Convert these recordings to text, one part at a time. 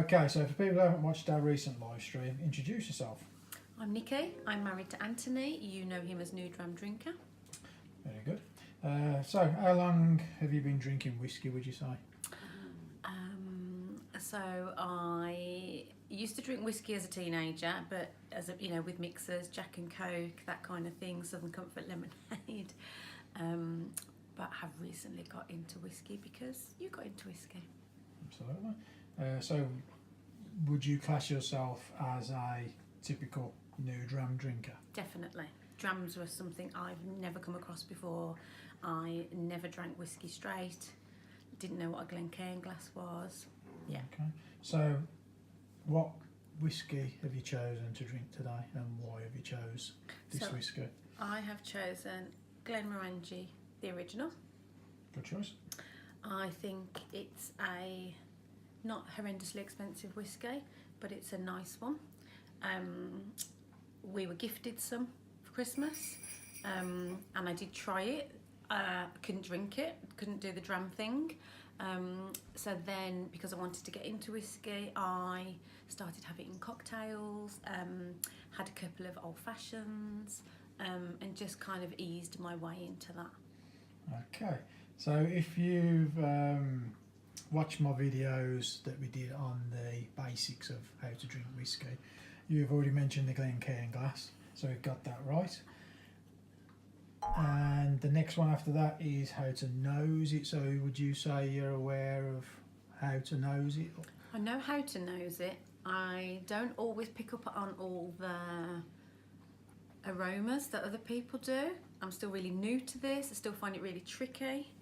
Okay, so for people who haven't watched our recent live stream, introduce yourself. I'm Nikki. I'm married to Anthony. You know him as New Dram Drinker. Very good. So, how long have you been drinking whiskey, would you say? So I used to drink whiskey as a teenager, but as a, with mixers, Jack and Coke, that kind of thing, Southern Comfort lemonade. But have recently got into whiskey because you got into whiskey. Absolutely. So, would you class yourself as a typical new dram drinker? Definitely. Drams were something I've never come across before. I never drank whiskey straight. Didn't know what a Glencairn glass was. Yeah. Okay. So, what whiskey have you chosen to drink today, and why have you chose this whiskey? I have chosen Glenmorangie, the original. Good choice. I think it's a not horrendously expensive whiskey, but it's a nice one. We were gifted some for Christmas, and I did try it. Couldn't drink it, couldn't do the dram thing. So then, because I wanted to get into whiskey, I started having it in cocktails, had a couple of old fashions, and just kind of eased my way into that. Okay, so if you've watched my videos that we did on the basics of how to drink whiskey, you've already mentioned the Glencairn glass, so we've got that right. And the next one after that is how to nose it. So would you say you're aware of how to nose it? I know how to nose it. I don't always pick up on all the aromas that other people do. I'm still really new to this. I still find it really tricky.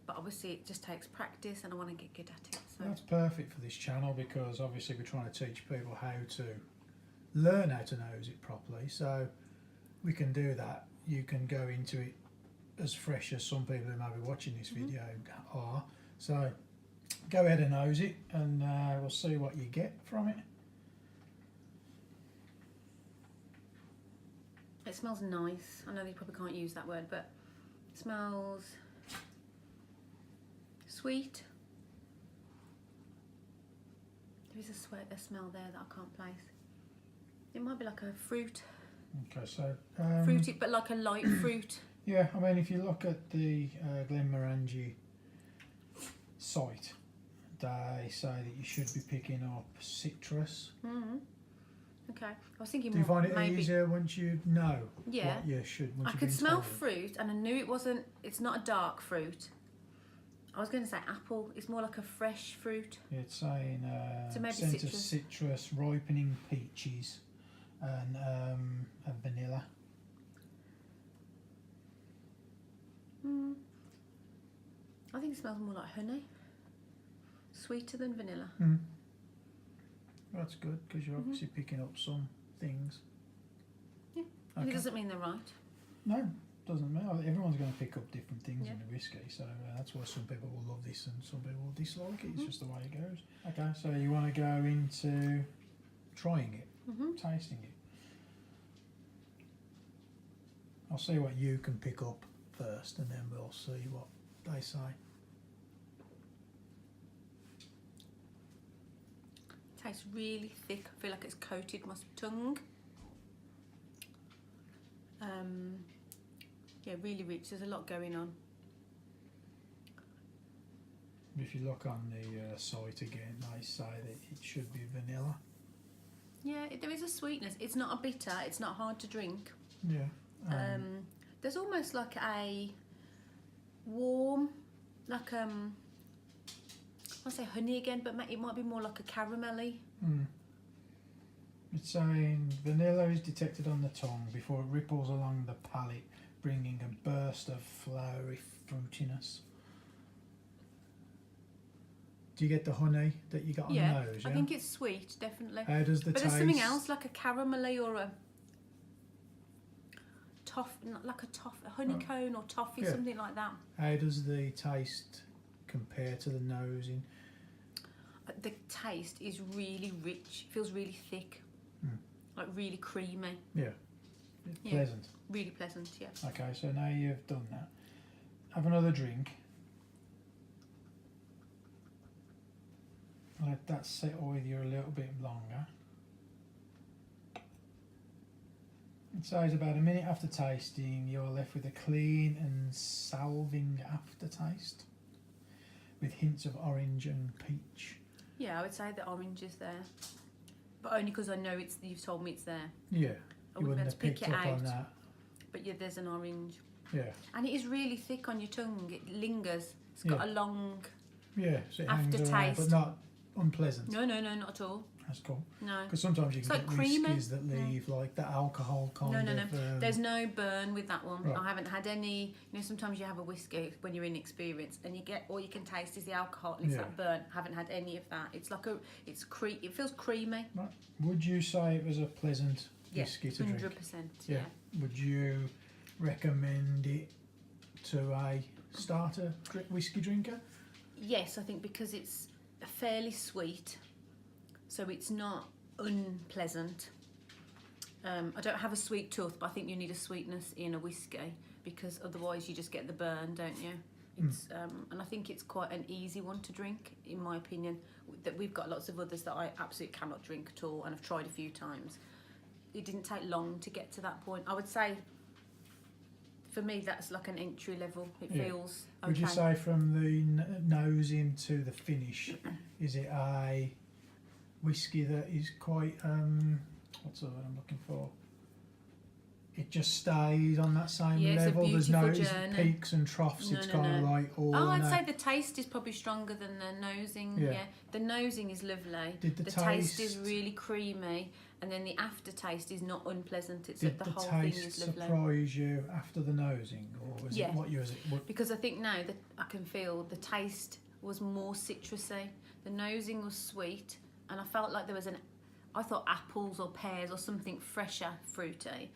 But obviously it just takes practice and I want to get good at it. So. That's perfect for this channel because obviously we're trying to teach people how to learn how to nose it properly. So we can do that. You can go into it as fresh as some people who may be watching this video are. So go ahead and nose it and we'll see what you get from it. It smells nice. I know you probably can't use that word, but it smells sweet. There is a smell there that I can't place. It might be like a fruit. Okay, so fruity, but like a light fruit. Yeah, I mean, if you look at the Glenmorangie site, they say that you should be picking up citrus. Okay, I was thinking. Do you find it maybe easier once you know what you should? I could smell fruit, and I knew it wasn't. It's not a dark fruit. I was going to say apple. It's more like a fresh fruit. It's saying so maybe scent of citrus, ripening peaches, and a vanilla. I think it smells more like honey. Sweeter than vanilla. That's good because you're obviously picking up some things. Yeah, okay. It doesn't mean they're right. No, doesn't matter. Everyone's going to pick up different things in the whiskey, so that's why some people will love this and some people will dislike it. It's just the way it goes. Okay, so you want to go into trying it, tasting it. I'll see what you can pick up first and then we'll see what they say. Tastes really thick. I feel like it's coated my tongue. Yeah, really rich. There's a lot going on. If you look on the site again, they say that it should be vanilla. Yeah, there is a sweetness. It's not a bitter. It's not hard to drink. Yeah. There's almost like a warm, like I say honey again, but it might be more like a caramelly. It's saying vanilla is detected on the tongue before it ripples along the palate, bringing a burst of flowery fruitiness. Do you get the honey that you got on the nose? Yeah, I think it's sweet, definitely. How does the but taste? There's something else, like a caramelly or a a honeycomb or toffee, something like that. How does the taste compare to the nosing? The taste is really rich. It feels really thick, like really creamy. Yeah, pleasant. Really pleasant. Yeah. Okay, so now you've done that. Have another drink. Let that settle with you a little bit longer. It says about a minute after tasting, you're left with a clean and salving aftertaste, with hints of orange and peach. Yeah, I would say the orange is there, but only because I know you've told me it's there. Yeah, I you wouldn't wouldn't be able have to pick picked it up out. on that. But yeah, there's an orange. Yeah. And it is really thick on your tongue. It lingers. It's got a long Yeah, so it hangs around, aftertaste. but not unpleasant. No, not at all. That's cool. No. Because sometimes you It's can like get creamy. whiskies that leave like that alcohol kind No. of. There's no burn with that one. Right. I haven't had any. You know, sometimes you have a whiskey when you're inexperienced, and you get all you can taste is the alcohol, and it's that burn. Haven't had any of that. It's like it feels creamy. Right. Would you say it was a pleasant whiskey to drink? 100%. Yeah. Would you recommend it to a starter whiskey drinker? Yes, I think because it's fairly sweet, so it's not unpleasant. I don't have a sweet tooth, but I think you need a sweetness in a whiskey because otherwise you just get the burn, don't you? It's and I think it's quite an easy one to drink, in my opinion. That we've got lots of others that I absolutely cannot drink at all, and I've tried a few times. It didn't take long to get to that point. I would say, for me, that's like an entry level. It feels okay. Would you say from the nose into the finish, is it a whiskey that is quite what's the word I'm looking for? It just stays on that same level. There's no peaks and troughs. It's kind of like all. Oh, I'd say the taste is probably stronger than the nosing. Yeah, the nosing is lovely. Did the taste is really creamy, and then the aftertaste is not unpleasant. It's did the the whole thing is taste lovely. surprise you after the nosing, or was it what you was it? Because I think now that I can feel the taste was more citrusy. The nosing was sweet, and I felt like there was I thought apples or pears or something fresher, fruity.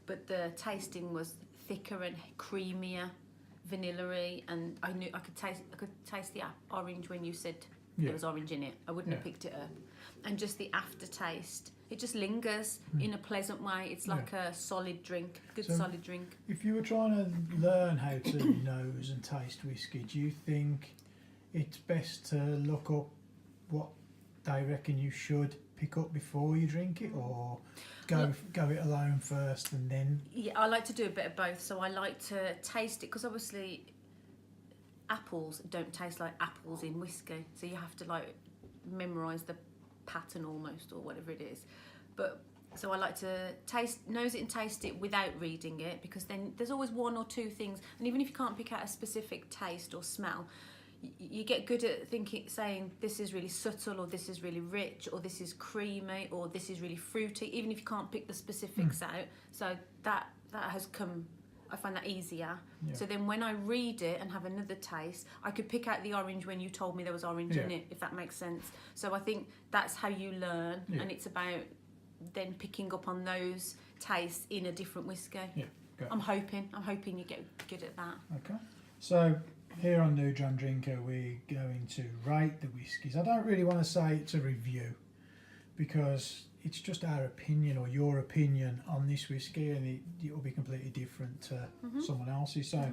But the tasting was thicker and creamier, vanilla-y, and I knew I could taste the orange when you said there was orange in it. I wouldn't have picked it up. And just the aftertaste, it just lingers in a pleasant way. It's like a solid drink, solid drink. If you were trying to learn how to nose and taste whiskey, do you think it's best to look up what they reckon you should pick up before you drink it, or go it alone first and then? Yeah, I like to do a bit of both. So I like to taste it because obviously apples don't taste like apples in whiskey, so you have to like memorise the pattern almost, or whatever it is. But so I like to nose it and taste it without reading it, because then there's always one or two things, and even if you can't pick out a specific taste or smell, you get good at saying this is really subtle, or this is really rich, or this is creamy, or this is really fruity, even if you can't pick the specifics out. So that has come, I find that easier. Yeah. So then when I read it and have another taste, I could pick out the orange when you told me there was orange in it, if that makes sense. So I think that's how you learn, and it's about then picking up on those tastes in a different whiskey. Yeah, I'm hoping you get good at that. Okay. So here on New Dram Drinker, we're going to rate the whiskies. I don't really want to say it's a review, because it's just our opinion or your opinion on this whiskey, and it will be completely different to someone else's. So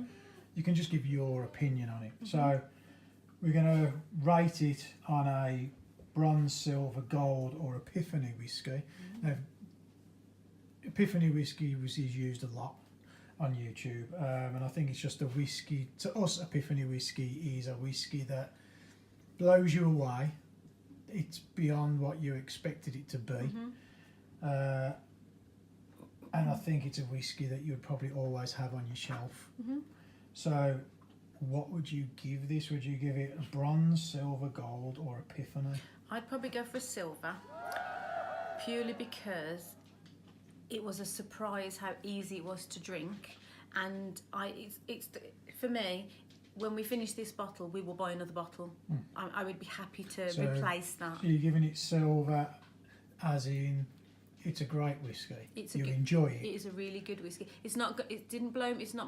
you can just give your opinion on it. So we're going to rate it on a bronze, silver, gold, or epiphany whiskey. Now, epiphany whiskey is used a lot on YouTube, and I think it's just a whiskey. To us, epiphany whiskey is a whiskey that blows you away. It's beyond what you expected it to be, and I think it's a whiskey that you would probably always have on your shelf. So what would you give this? Would you give it a bronze, silver, gold, or epiphany? I'd probably go for a silver, purely because it was a surprise how easy it was to drink, and it's for me. When we finish this bottle, we will buy another bottle. I would be happy to replace that. So you're giving it silver, as in it's a great whiskey. You enjoy it. It is a really good whiskey. It's not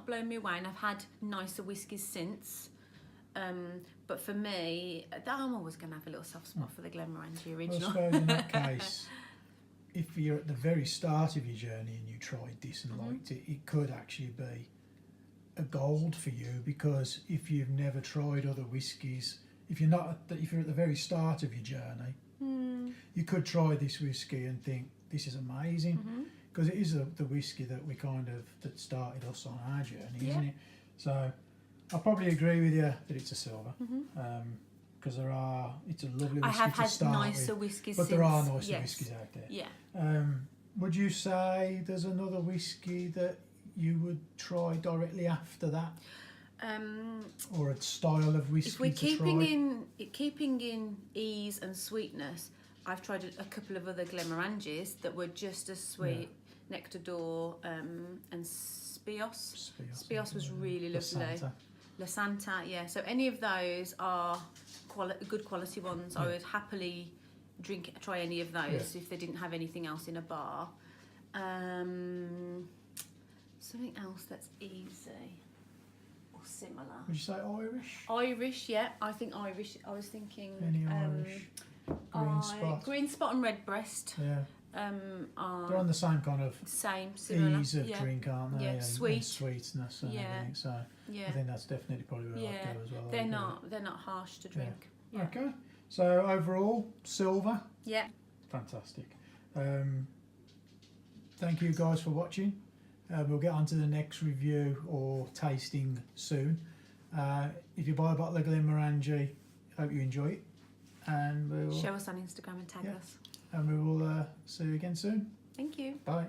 blown me away, and I've had nicer whiskies since. But for me, I'm always going to have a little soft spot for the Glenmorangie original. Well, I suppose in that case, if you're at the very start of your journey and you tried this and liked it, it could actually be a gold for you, because if you've never tried other whiskies, if you're at the very start of your journey, you could try this whiskey and think this is amazing, because it is the whiskey that that started us on our journey, isn't it? So I probably agree with you that it's a silver, because it's a lovely whiskey I have to had start nicer with, whiskies but since. there are nicer Yes. whiskies out there. Yeah. Would you say there's another whiskey that you would try directly after that, or a style of whiskey If we're to keeping in ease and sweetness, I've tried a couple of other Glenmorangies that were just as sweet. Nectar d'Or and Spios. Spios was really lovely. La Santa, yeah. So any of those are good quality ones. I would happily try any of those if they didn't have anything else in a bar. Something else that's easy or similar. Would you say Irish? Irish, yeah. I think Irish. I was thinking Any Irish? Green Spot? Green Spot and Redbreast. Yeah. Are They're on the same kind of similar. ease of drink, aren't they? Yeah, And sweet. sweetness and everything. So Yeah. I think that's definitely probably where I'd go as well. They're not harsh to drink. Yeah. Okay. So overall, silver. Yeah. Fantastic. Thank you guys for watching. We'll get on to the next review or tasting soon. If you buy a bottle of Glenmorangie, hope you enjoy it. And we'll Show us on Instagram and tag us. And we will see you again soon. Thank you. Bye.